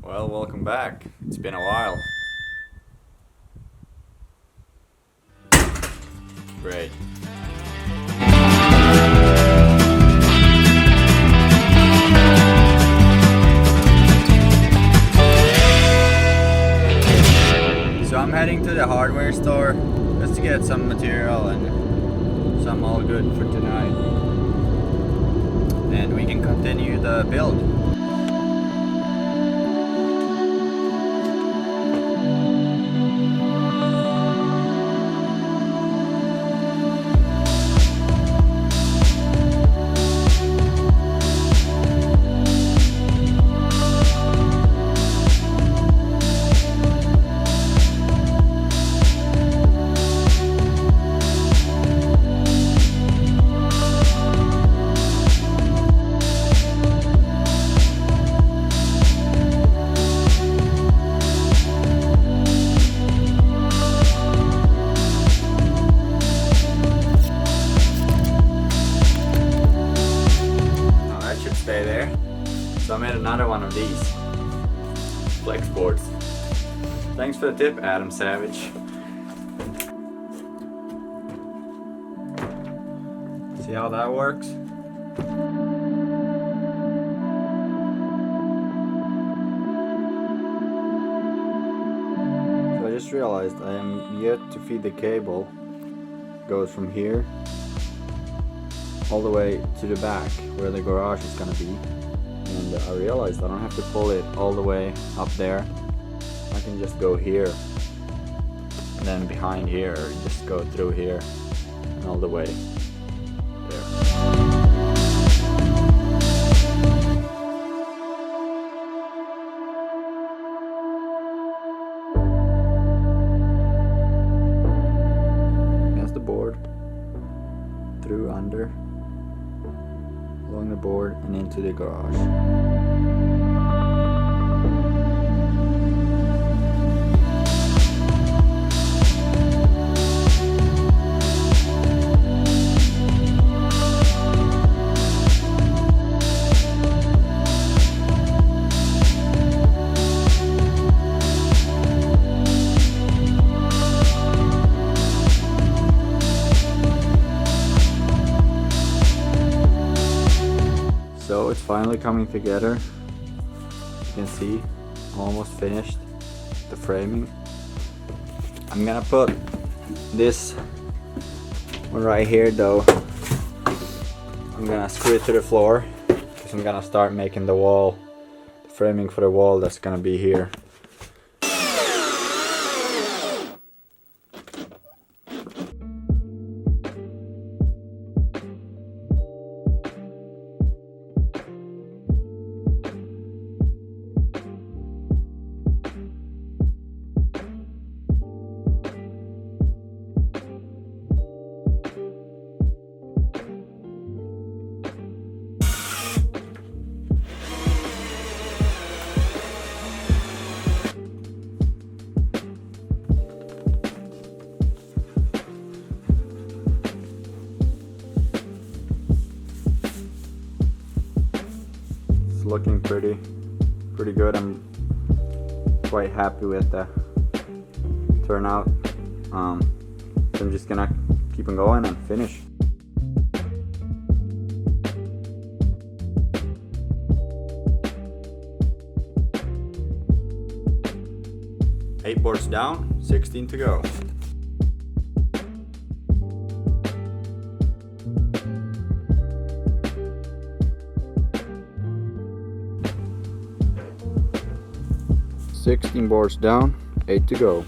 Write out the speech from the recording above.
Well, welcome back. It's been a while. Great. So I'm heading to the hardware store just to get some material and some all good for tonight. And we can continue the build. Stay there. So I made another one of these flex boards. Thanks for the tip, Adam Savage. See how that works? So I just realized I am yet to feed the cable. It goes from here all the way to the back where the garage is gonna be, and I realized I don't have to pull it all the way up there. I can just go here and then behind here, just go through here and all the way there. Against the board, through under, along the board and into the garage. So it's finally coming together. You can see, I'm almost finished the framing. I'm gonna put this one right here though. I'm gonna screw it to the floor because I'm gonna start making the wall, the framing for the wall that's gonna be here. Looking pretty good. I'm quite happy with the turnout. So I'm just gonna keep on going and finish. Eight boards down, 16 to go. $16 boards down, 8 to go.